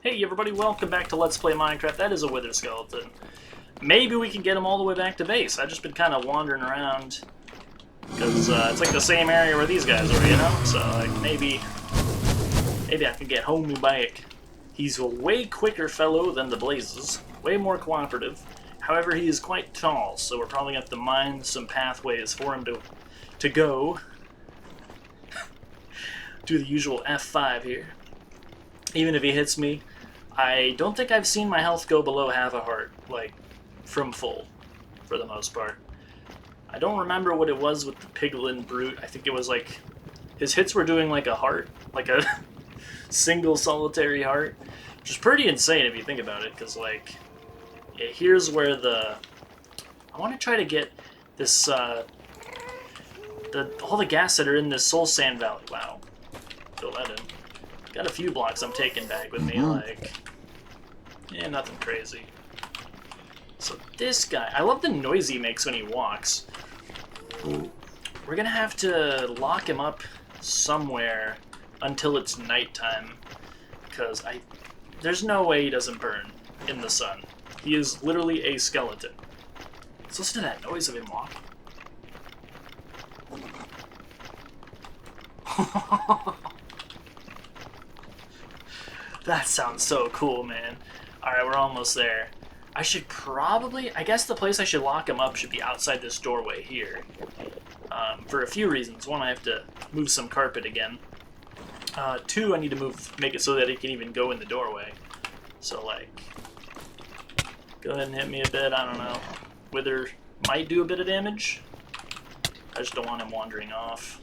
Hey everybody, welcome back to Let's Play Minecraft. That is a wither skeleton. Maybe we can get him all the way back to base. I've just been kind of wandering around because it's like the same area where these guys are, you know? So like maybe I can get home back. He's a way quicker fellow than the Blazes, way more cooperative. However, he is quite tall, so we're probably going to have to mine some pathways for him to go. Do the usual F5 here. Even if he hits me, I don't think I've seen my health go below half a heart, like, from full, for the most part. I don't remember what it was with the Piglin Brute. I think it was like, his hits were doing like a heart, like a single solitary heart, which is pretty insane if you think about it, because like, here's where I want to try to get this, all the gas that are in this Soul Sand Valley. Wow. Fill that in. Got a few blocks I'm taking back with me, like, yeah, nothing crazy. So this guy, I love the noise he makes when he walks. We're gonna have to lock him up somewhere until it's nighttime, because there's no way he doesn't burn in the sun. He is literally a skeleton. Let's listen to that noise of him walking. That sounds so cool, man. Alright, we're almost there. I should probably... I guess the place I should lock him up should be outside this doorway here. For a few reasons. One, I have to move some carpet again. Two, I need to make it so that he can even go in the doorway. So, like... Go ahead and hit me a bit, I don't know. Wither might do a bit of damage. I just don't want him wandering off.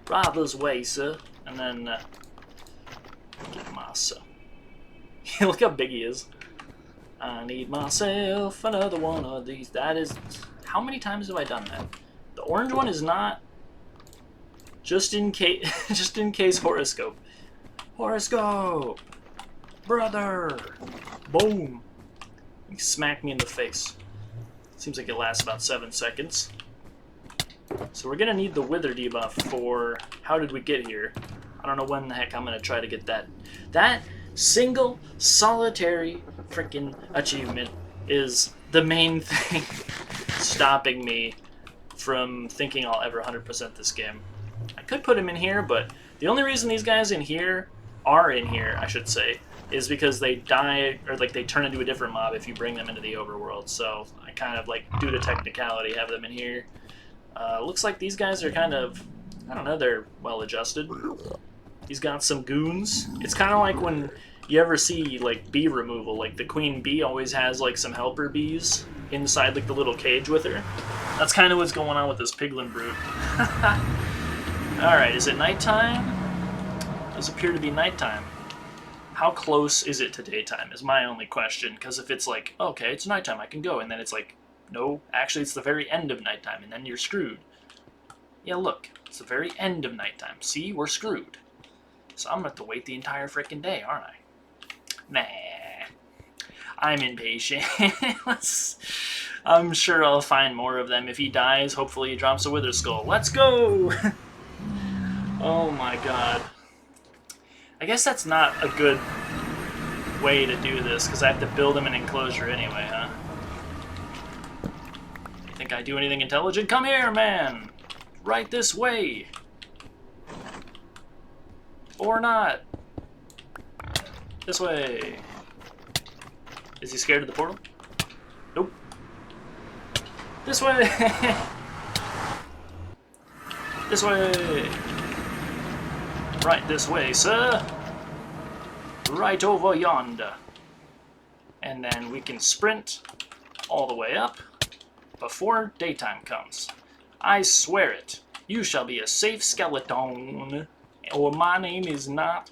Right this way, sir. And then... Get myself. Look how big he is. I need myself another one of these. That is... How many times have I done that? The orange one is not... Just in case... Just in case horoscope. Horoscope! Brother! Boom! He smacked me in the face. Seems like it lasts about 7 seconds. So we're gonna need the wither debuff for... How did we get here? I don't know when the heck I'm gonna try to get that. That single solitary freaking achievement is the main thing stopping me from thinking I'll ever 100% this game. I could put him in here, but the only reason these guys are in here, I should say, is because they die, or like they turn into a different mob if you bring them into the overworld. So I kind of like, due to technicality, have them in here. Looks like these guys are kind of, I don't know, they're well adjusted. He's got some goons. It's kind of like when you ever see like bee removal, like the queen bee always has like some helper bees inside like the little cage with her. That's kind of what's going on with this Piglin Brute. Alright, is it nighttime? Does appear to be nighttime. How close is it to daytime is my only question, because if it's like, okay, it's nighttime, I can go, and then it's like, no, actually it's the very end of nighttime, and then you're screwed. Yeah, look, it's the very end of nighttime. See, we're screwed. So I'm gonna have to wait the entire frickin' day, aren't I? Nah. I'm impatient. I'm sure I'll find more of them. If he dies, hopefully he drops a wither skull. Let's go! Oh my god. I guess that's not a good way to do this, because I have to build him an enclosure anyway, huh? You think I do anything intelligent? Come here, man! Right this way! Or not. This way. Is he scared of the portal? Nope. This way. This way. Right this way, sir. Right over yonder. And then we can sprint all the way up before daytime comes. I swear it. You shall be a safe skeleton. Or my name is not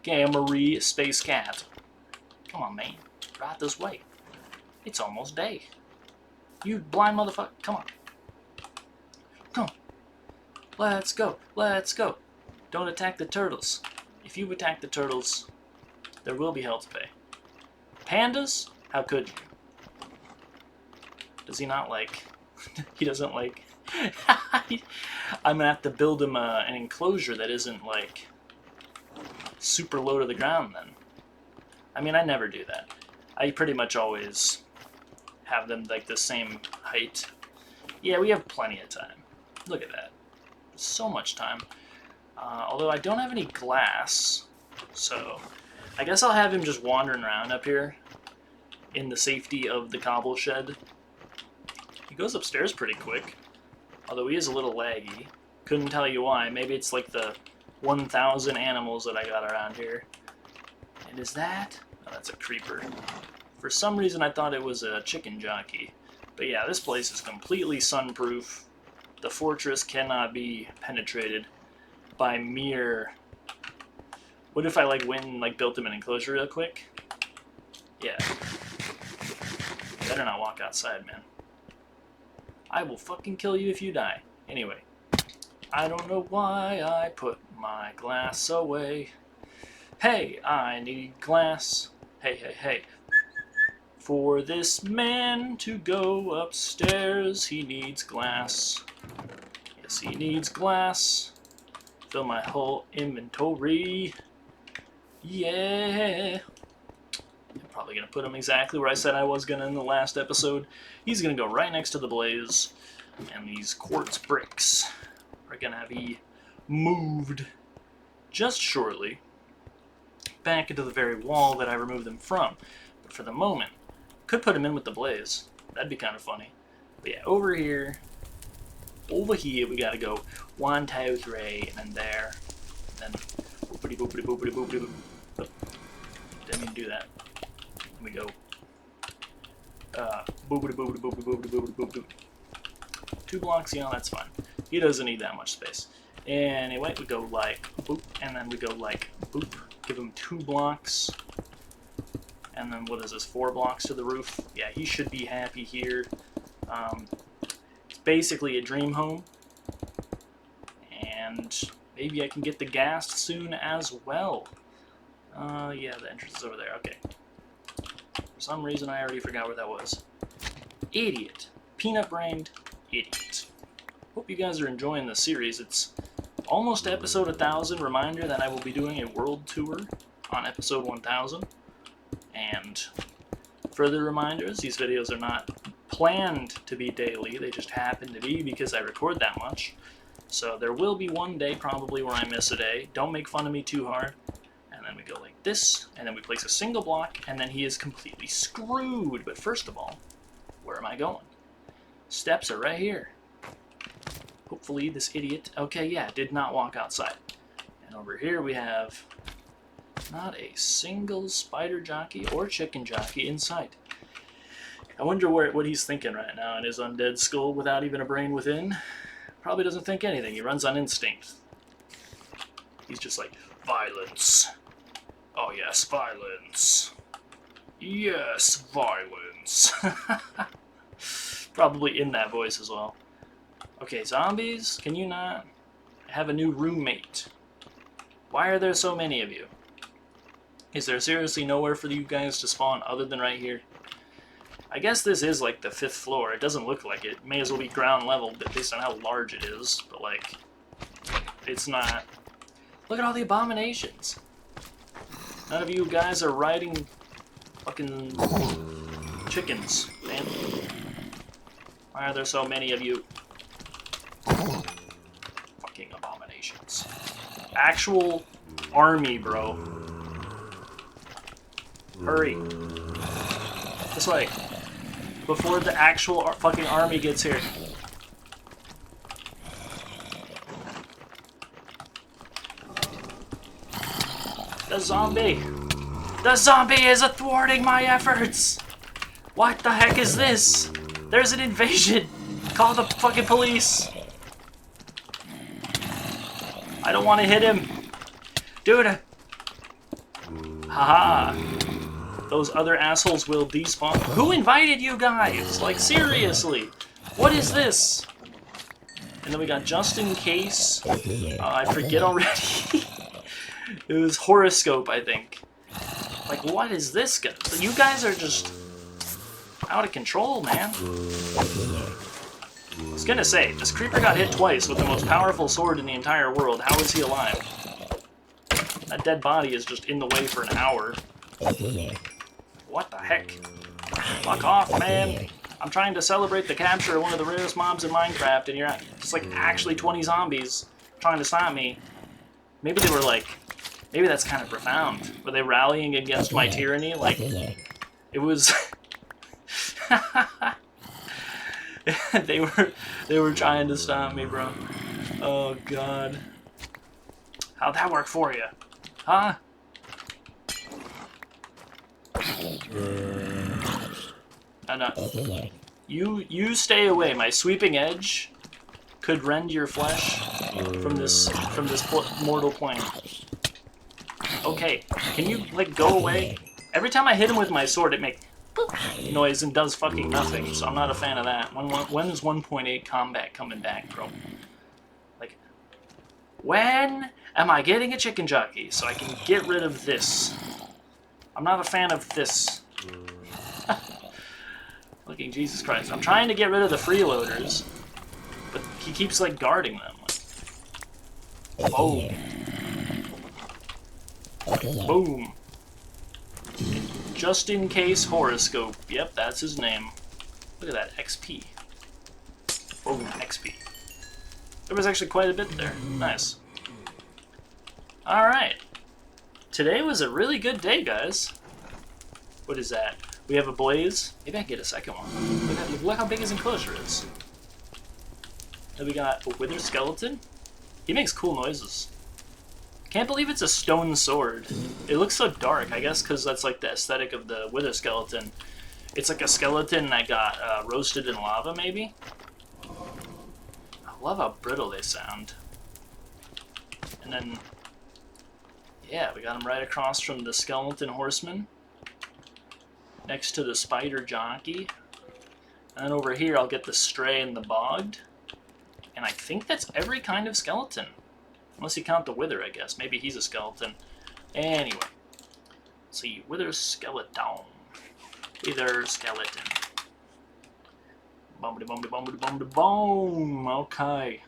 Gamma Space Cat. Come on, man. Right this way. It's almost day. You blind motherfucker. Come on. Come on. Let's go. Let's go. Don't attack the turtles. If you attack the turtles, there will be hell to pay. Pandas? How could you? Does he not like... He doesn't like... I'm gonna have to build him an enclosure that isn't like super low to the ground then. I mean, I never do that. I pretty much always have them like the same height. Yeah, we have plenty of time. Look at that. So much time. Although I don't have any glass, so I guess I'll have him just wandering around up here in the safety of the cobble shed. He goes upstairs pretty quick, although he is a little laggy. Couldn't tell you why. Maybe it's like the 1,000 animals that I got around here. And is that? Oh, that's a creeper. For some reason I thought it was a chicken jockey. But yeah, this place is completely sunproof. The fortress cannot be penetrated by mere... What if I like went and like built him an enclosure real quick? Yeah. Better not walk outside, man. I will fucking kill you if you die. Anyway. I don't know why I put my glass away. Hey, I need glass. Hey, hey, hey. For this man to go upstairs, he needs glass. Yes, he needs glass. Fill my whole inventory. Yeah. I'm probably going to put him exactly where I said I was going to in the last episode. He's going to go right next to the blaze. And these quartz bricks are going to be moved just shortly back into the very wall that I removed them from. But for the moment, could put him in with the blaze. That'd be kind of funny. But yeah, over here, we gotta go 1, 2, 3, and then there. And then boopity boopity boopity boopity boop. Didn't mean to do that. Then we go boopity boopity boopity boopity boopity boopity. 2 blocks, you know, that's fine. He doesn't need that much space. Anyway, we go like boop, and then we go like boop. Give him 2 blocks. And then what is this, 4 blocks to the roof? Yeah, he should be happy here. It's basically a dream home. And maybe I can get the gas soon as well. Yeah, the entrance is over there. Okay. For some reason, I already forgot where that was. Idiot. Peanut-brained idiot. Hope you guys are enjoying the series. It's almost episode 1000. Reminder that I will be doing a world tour on episode 1000. And further reminders, these videos are not planned to be daily. They just happen to be because I record that much. So there will be one day probably where I miss a day. Don't make fun of me too hard. And then we go like this, and then we place a single block, and then he is completely screwed. But first of all, where am I going? Steps are right here. Hopefully this idiot... Okay, yeah, did not walk outside. And over here we have not a single spider jockey or chicken jockey in sight. I wonder what he's thinking right now in his undead skull without even a brain within. Probably doesn't think anything. He runs on instinct. He's just like, violence. Oh yes, violence. Yes, violence. Probably in that voice as well. Okay, zombies, can you not have a new roommate? Why are there so many of you? Is there seriously nowhere for you guys to spawn other than right here? I guess this is like the 5th floor. It doesn't look like it. May as well be ground level based on how large it is. But like, it's not. Look at all the abominations. None of you guys are riding fucking chickens, man. Why are there so many of you? Fucking abominations. Actual army, bro. Hurry. This way. Before the actual fucking army gets here. The zombie! The zombie is thwarting my efforts! What the heck is this? There's an invasion! Call the fucking police! I don't want to hit him! Dude! Haha! Those other assholes will despawn. Who invited you guys? Like, seriously! What is this? And then we got just in case. I forget already. It was horoscope, I think. Like, what is this guy? You guys are just out of control, man. I was gonna say, this creeper got hit twice with the most powerful sword in the entire world. How is he alive? That dead body is just in the way for an hour. What the heck? Fuck off, man. I'm trying to celebrate the capture of one of the rarest mobs in Minecraft, and you're just like actually 20 zombies trying to stop me. Maybe they were like, maybe that's kind of profound. Were they rallying against my tyranny? Like, it was... they were trying to stop me, bro. Oh, God. How'd that work for you? Huh? No. You stay away. My sweeping edge could rend your flesh from this mortal plane. Okay, can you like go away? Every time I hit him with my sword, it makes boop noise and does fucking nothing. So I'm not a fan of that. When is 1.8 combat coming back, bro? Like, when am I getting a chicken jockey so I can get rid of this? I'm not a fan of this. Fucking Jesus Christ. I'm trying to get rid of the freeloaders, but he keeps, like, guarding them. Like, boom. Boom. Just in case horoscope. Yep, that's his name. Look at that, XP. Boom, XP. There was actually quite a bit there. Nice. Alright. Today was a really good day, guys. What is that? We have a blaze. Maybe I can get a second one. Look how big his enclosure is. Then we got a wither skeleton. He makes cool noises. Can't believe it's a stone sword. It looks so dark, I guess because that's like the aesthetic of the wither skeleton. It's like a skeleton that got roasted in lava, maybe? I love how brittle they sound. And then, yeah, we got him right across from the skeleton horseman. Next to the spider jockey. And then over here I'll get the stray and the bogged. And I think that's every kind of skeleton. Unless you count the wither, I guess. Maybe he's a skeleton. Anyway. Let's see. Wither skeleton. Wither skeleton. Boom. Okay.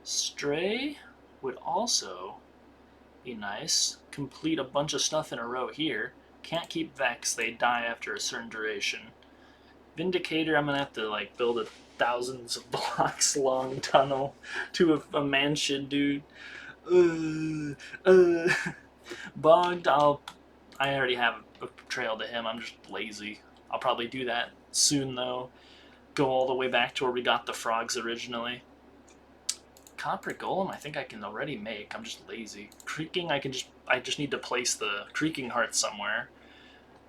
Stray would also be nice. Complete a bunch of stuff in a row here. Can't keep Vex, they die after a certain duration. Vindicator, I'm gonna have to like build a thousands of blocks long tunnel to a mansion, dude. Bogged, I already have a trail to him, I'm just lazy. I'll probably do that soon though. Go all the way back to where we got the frogs originally. Copper golem, I think I can already make. I'm just lazy. Creaking, I just need to place the creaking heart somewhere.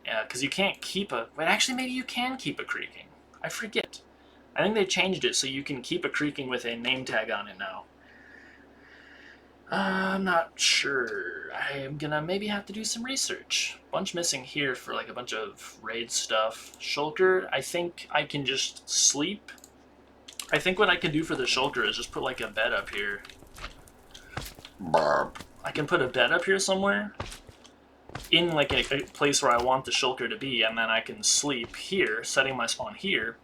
Yeah, because you can't keep a... Wait, actually, maybe you can keep a creaking. I forget. I think they changed it so you can keep a creaking with a name tag on it now. I'm not sure. I am gonna maybe have to do some research. Bunch missing here for like a bunch of raid stuff. Shulker, I think I can just sleep. I think what I can do for the shulker is just put like a bed up here. I can put a bed up here somewhere in like a place where I want the shulker to be, and then I can sleep here, setting my spawn here,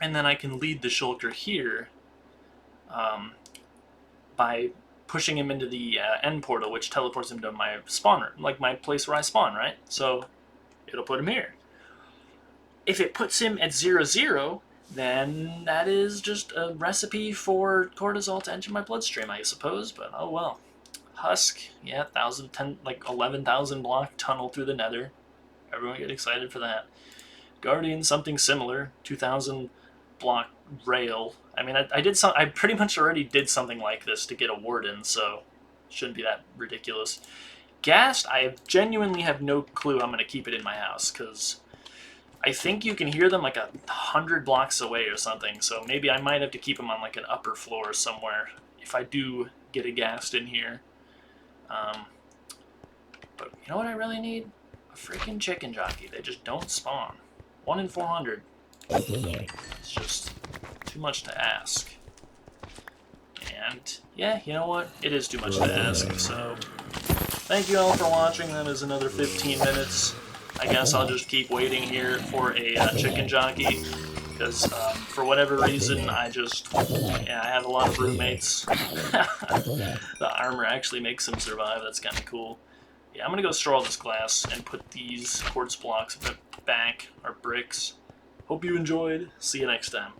and then I can lead the shulker here by pushing him into the end portal, which teleports him to my spawner, like my place where I spawn, right? So it'll put him here. If it puts him at 0-0, then that is just a recipe for cortisol to enter my bloodstream, I suppose, but oh well. Husk, yeah, 11,000 block tunnel through the nether. Everyone get excited for that. Guardian, something similar, 2,000 block rail. I mean, I pretty much already did something like this to get a warden, so it shouldn't be that ridiculous. Ghast, I genuinely have no clue I'm going to keep it in my house, because I think you can hear them like 100 blocks away or something, so maybe I might have to keep them on like an upper floor somewhere if I do get a Ghast in here. But you know what I really need? A freaking chicken jockey. They just don't spawn. 1 in 400. It's just too much to ask. And yeah, you know what? It is too much to ask, so thank you all for watching. That is another 15 minutes. I guess I'll just keep waiting here for a chicken jockey, because for whatever reason, I have a lot of roommates. The armor actually makes them survive. That's kind of cool. Yeah, I'm gonna go store all this glass and put these quartz blocks back, our bricks. Hope you enjoyed. See you next time.